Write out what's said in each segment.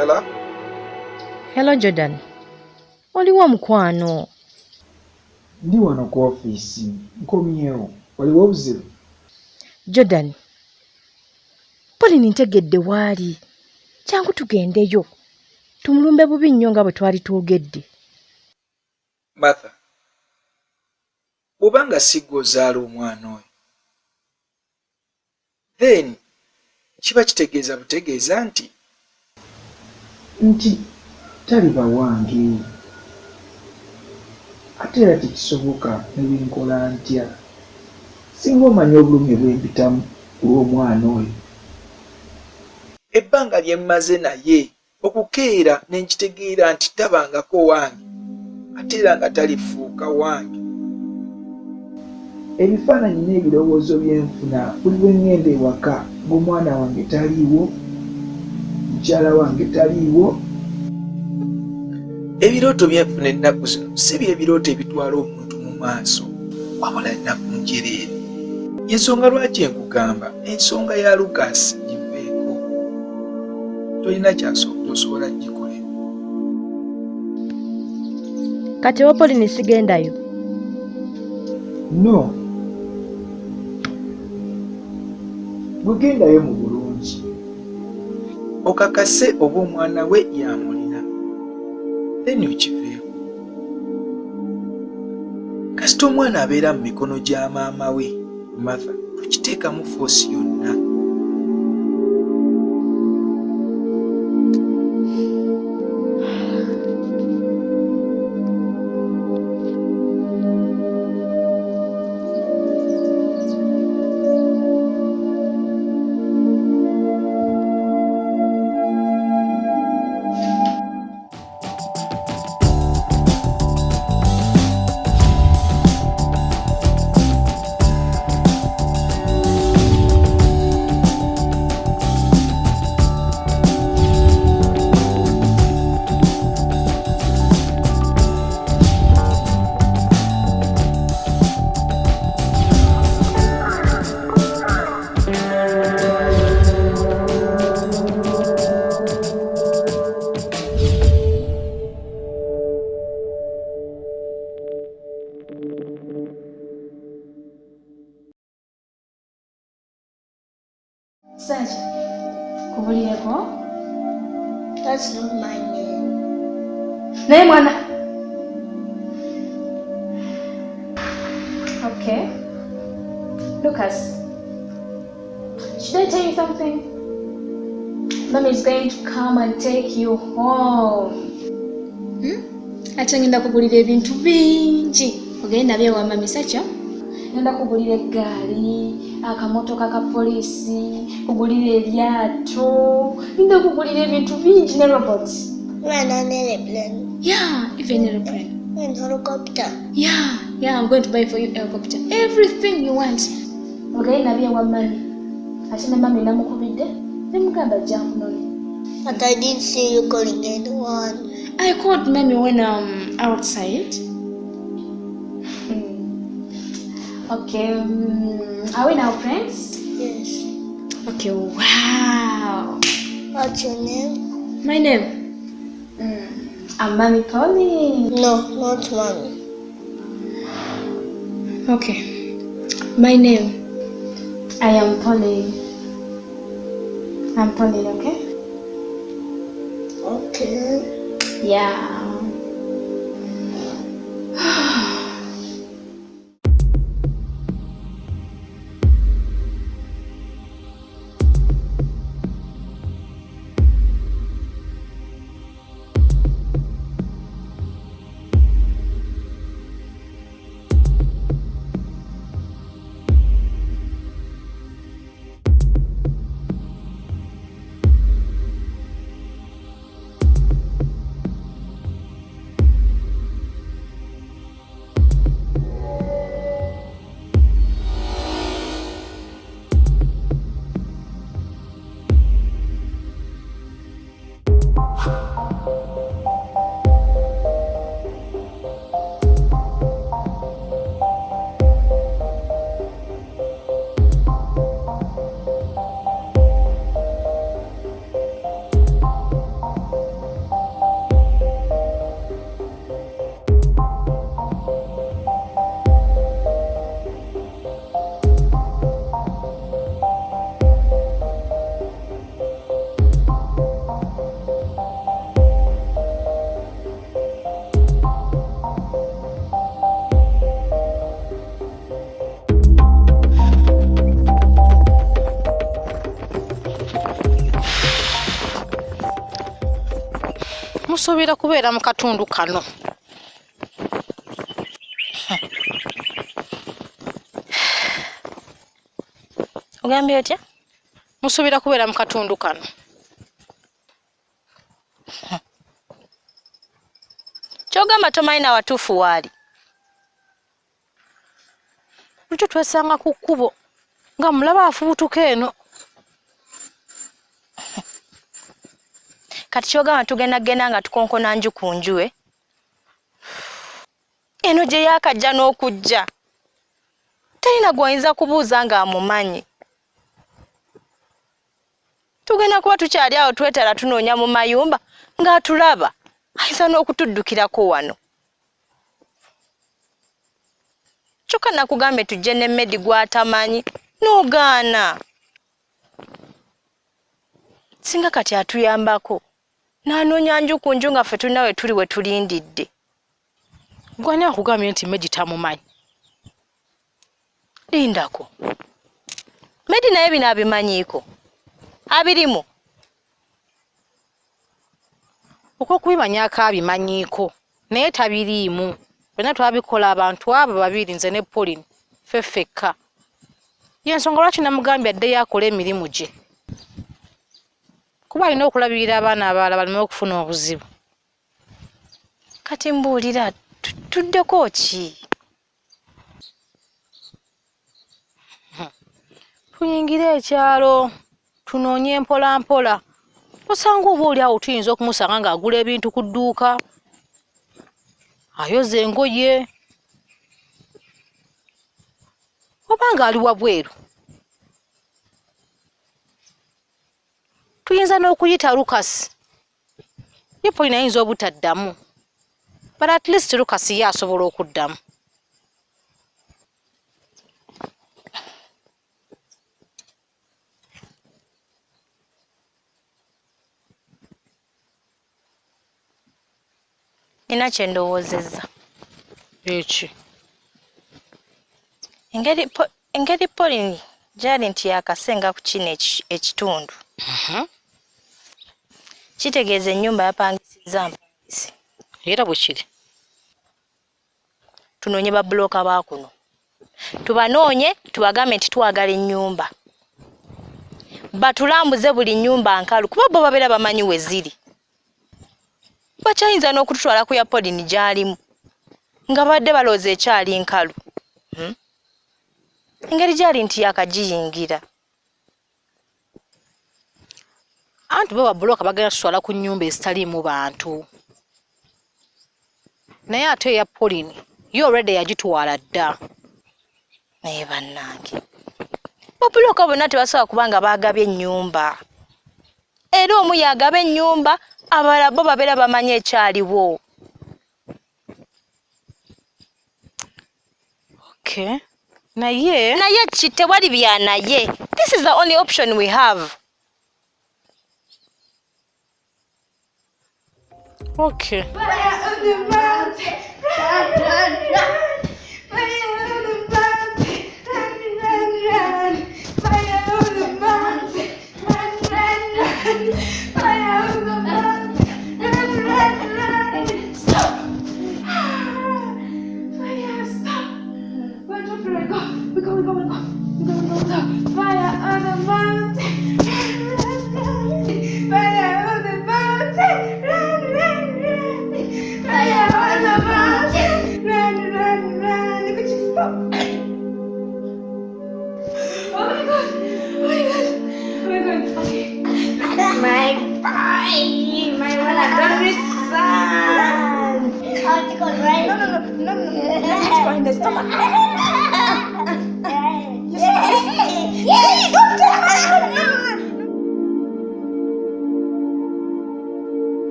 Hello? Hello, Jordan. Waliwo mukwano? Ndi wano ku ofiisi nkomyewo. Waliwo obuzibu? Jordan, Pauline ntegedde waali. Kyangu tugendeyo. Tumulumbe bubi nnyo nga bwe twali twogedde. Martha, bw'obanga si ggwe ozaala omwana oyo, then kiba kitegeeza butegeeza nti taliba wange. Ate era tekisoboka ne binkola ntya. Singa omanya obulumi bwe mpitamu olw'omwana oyo. ebbanga lye mmaze naye okukeera ne nkitegeera nti tabangako wange ate era nga talifuuka wange. Ebifaananyi n'ebirowoozo byenfuna buli bwe ŋŋenda ewaka ng'omwana wange taliiwo, mukyala wange taliiwo. Ebirooto byenfuna ennaku zino si bye birooto ebitwala omuntu mu maaso wabula ennaku njereere. Ensonga lwaki enkugamba ensonga ya Lukaasi giveeko. Tolina kyasobola gikolera. Kati wa Pauline sigendayo? No. Bugendayo mu bulungi. Okakase oba omwana we yamulina. Then okiveeko. Kasita omwana abeera mu mikono gya maama we, Martha, tukiteekamu foosi yonna. Such kubulireko? That's not my name. Naye mwana. Okay. Lucas, should I tell you something? Mommy is going to come and take you home. Ate ngenda kugulira ebintu bingi. Ogenda byewa mami Sacha? Ngenda kugulira eggaali, akamotoka ka poliisi, kugulira eryato, ngenda kugulira ebintu bingi ne robots. When an airplane. Yeah, even airplane. And helicopter. Yeah, I'm going to buy for you a helicopter. Everything you want. Ogenda byewa mami. Ate ne mami namukubidde, nemugamba ajja kunone. But I didn't see you calling anyone. I called mommy when I'm outside. Okay, are we now friends? Yes. Okay, wow. What's your name? My name? I'm Mommy Pauline. No, not mommy. Okay, my name? I am Pauline. I'm Pauline, okay? Okay. Yeah. musuubira kubeera mu katundu kano. Ogambye otya? Musuubira kubeera mu katundu kano. Kyogamba tomanyi na watuufu waali. Lutyo twesanga ku kkubo nga mulaba afubutuka eno. Kati kyogamba tugenda nga tukonkona nju ku nju eno gye yaakajja n'okujja. Talina gw'oyinza kubuuza nga amumanyi. Tugenda kuba tukyali awo twetala tunoonya mu mayumba ng'atulaba. Ayinza n'okutuddukirako wano. Kyokka nakugambe tujje ne Medi gw'atamanyi n'ogaana. Singa kati atuyambako n'anoonya nju ku nju nga ffe tulina we tuli we tulindidde. Gwani akugambye nti Medi tamumanyi? Lindako. Medi naye bino abimanyiiko. Abirimu. Okwokubimanyaako abimanyiiko naye tabiriimu. Byonna twabikola abantu abo babiri, nze ne Pauline ffeffekka. Y'ensonga lwaki namugambye addeyo akole emirimu gye. Kuba alina okulabirira abaana abalala baleme okufuna obuzibu. Kati mbuulira tuddeko ki? Tuyingire ekyalo tunoonye mpola mpola. Osanga oba oli awo tuyinza okumusanga ng'agula ebintu ku dduuka, ayoza engoye, oba ng'ali wabweru. Tuyinza n'okuyita Lucas. Ye Pauline ayinza obutaddamu, but at least Lucas ye asobola okuddamu. Nina kye ndowoozezza. Eki engeri Pauline gy'ali nti yakasenga ku kino ekitundu. Kitegeeza ennyumba yapangisizza mpangisi. era bwe kiri. Tunoonye babulooka ba kuno. Tubanoonye tubagambe nti twagala ennyumba. Batulambuze buli nnyumba nkalu kuba bo babeera bamanyi we ziri. Bakyayinza n'okututwala ku ya Pauline gy'alimu nga badde balooza ekyali nkalu. Engeri gy'ali nti yakagiyingira. Anti bo babulooka bagenda tutwala ku nnyumba ezitaliimu bantu. Naye ate eya Pauline yo already yagitwala dda. Naye bannange babulooka bonna tebasobola kuba nga baagabye ennyumba. Era omu yagaba ennyumba, abalala bo babeera bamanyi ekyaliwo. Okay. Naye ki tewali bya naye. This is the only option we have. Okay.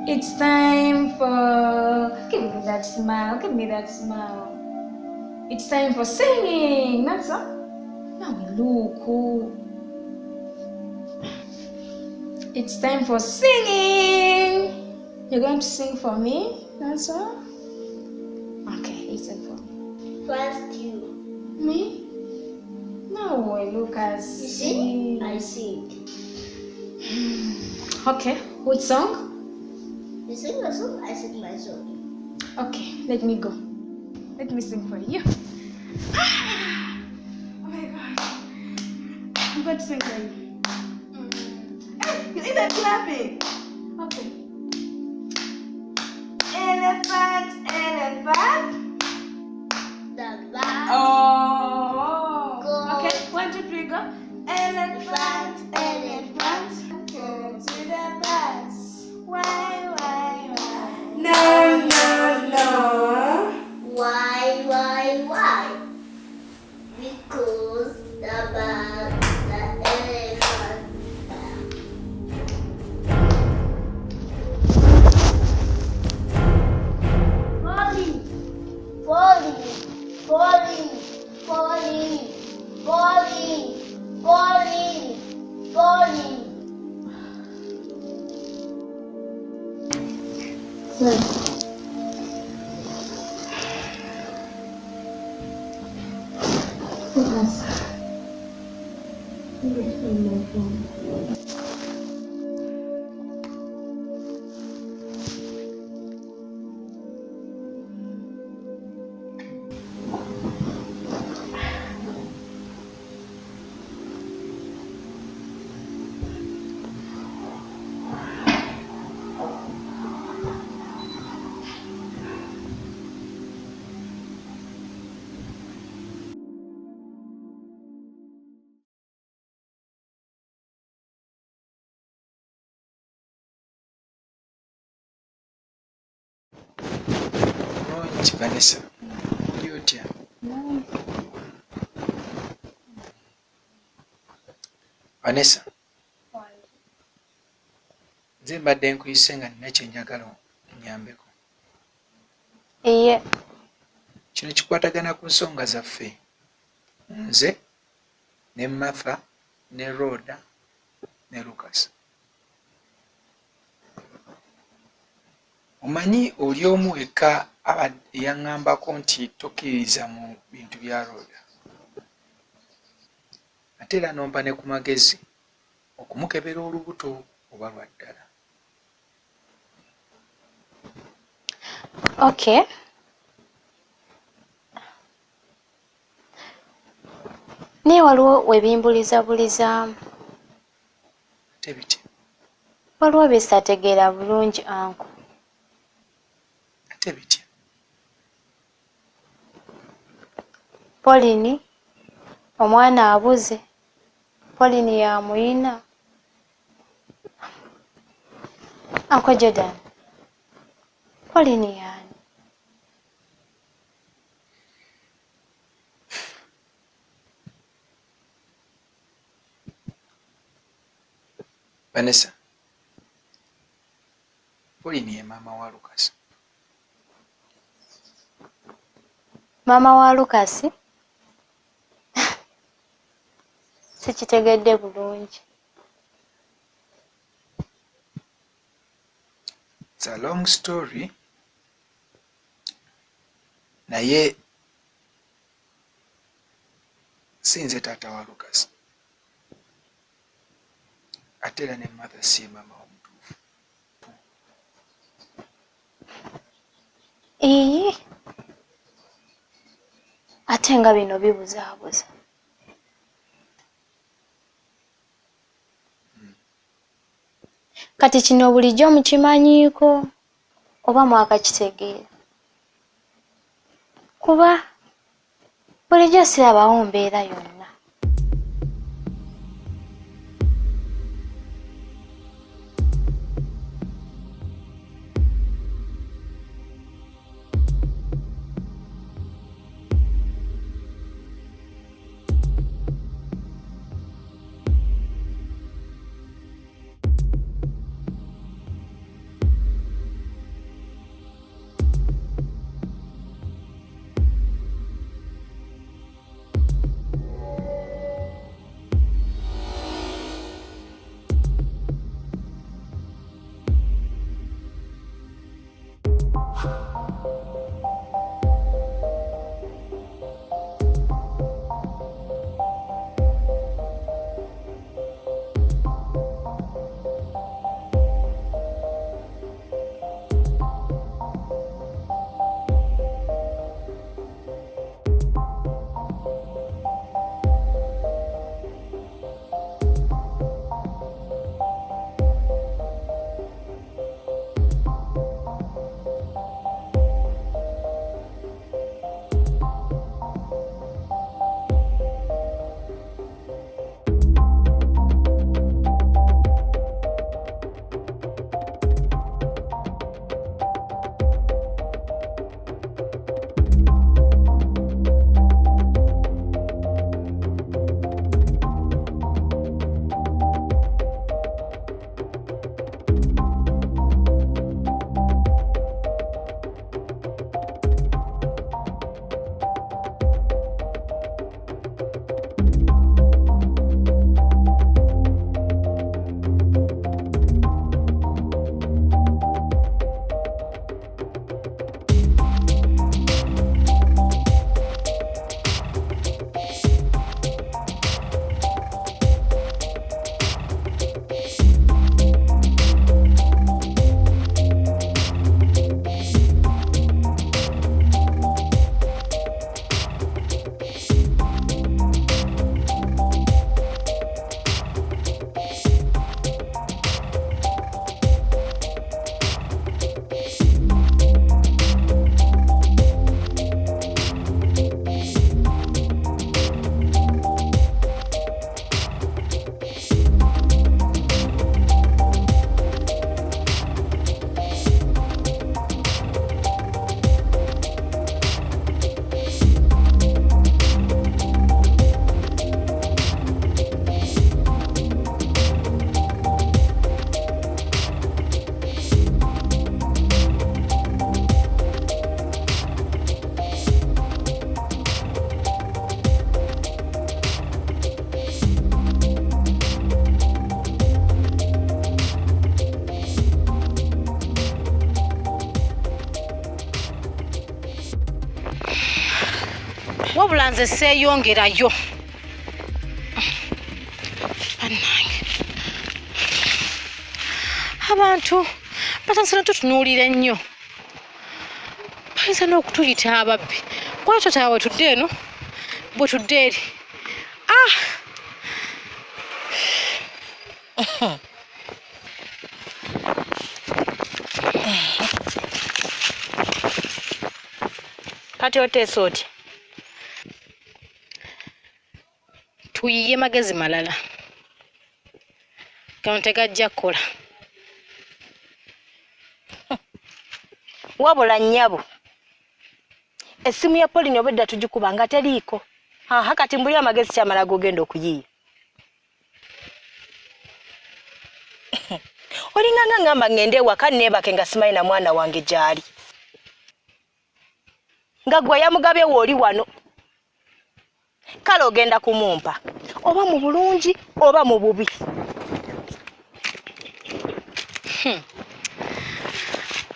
It's time for... Give me that smile. Give me that smile. It's time for singing. That's all. Now look. It's time for singing. You're going to sing for me. That's all. Okay, listen for me. First you. Me? No way, Lucas. You sing? I sing. Okay, which song? You sing your song, I sing my song. Okay, let me go. Let me sing for you. Oh my God. I'm going to sing for you. Hey, you see that clapping? Okay. Elephant, elephant. The bus. Oh. Go. Okay, 1, 2, 3, go. Elephant, elephant. Go to the bus. Why? No. Why? Because the bus, the elephant. Falling. Mulungi Vanessa, oli otya? Vanessa, nze mbadde nkuyise nga nina kye njagala onnyambeko. Iye. Kino kikwatagana ku nsonga zaffe. Nze ne Martha ne Rhoda ne Lucas. Omanyi oli omu wekka yaŋŋambako nti tokkiririza mu bintu bya Rhoda. Ate era nompa ne ku magezi okumukebera olubuto oba lwa ddala. Okay. Naye waliwo webimbulizabulizaamu. Ate bitya? Waliwo byesategeera bulungi anko. Ate bitya? Pauline omwana abuze. Pauline yamuyina. Uncle Jordan. Pauline yani. Vanessa, Pauline ye maama wa Lucas. Maama wa Lucas? Sikitegedde bulungi. It's a long story. Naye sinze taata wa Lucas. Ate era ne Martha si ye maama omutuufu. Iye. Ate nga bino bibuzaabuza. Kati kino bulijjo mukimanyiiko oba mwakakitegeera? Kuba bulijjo sirabawo mbeera yonna. wabula nze seeyongerayo. Bannange abantu batandise tutunuulira ennyo, bayinza n'okutuyita ababbi. Kwali totaba bwe tudde eno bwe tudde eri. Kati oteesa oti tuyiye magezi malala gano tegajja kukola. Wabula nnyabo essimu ya Pauline obedda tugikuba nga teriiko. Kati mbuli amagezi kyamala gogenda okuyiiya. Olinganga ngamba ngende ewaka neebake nga simanyi na mwana wange gy'ali. Nga gwe yamugabye wooli wano. Kale ogenda kumumpa oba mu bulungi oba mu bubi.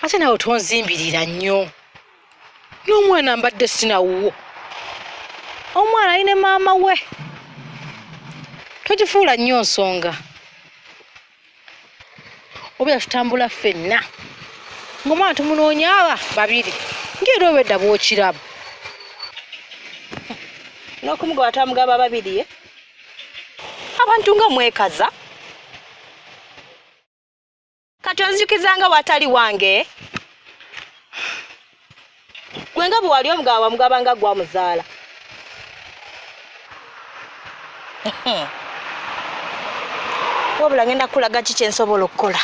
Ate nawe tonzimbirira nnyo. N'omwana mbadde sinawuwo. Omwana ayine maama we. Togifuula nnyo nsonga. Obeera tutambula ffenna. Ng'omwana tumunoonya aba babiri. Ng'era obedda bw'okiraba. N'okumuga watamugaba babiri ye? Abantu nga mwekaza. Kati onzijukizanga watali wange. Gwe nga bwe wali omugaba wamugaba nga gwamuzaala. Wabula ngenda kulaga kiki ensobola okukola.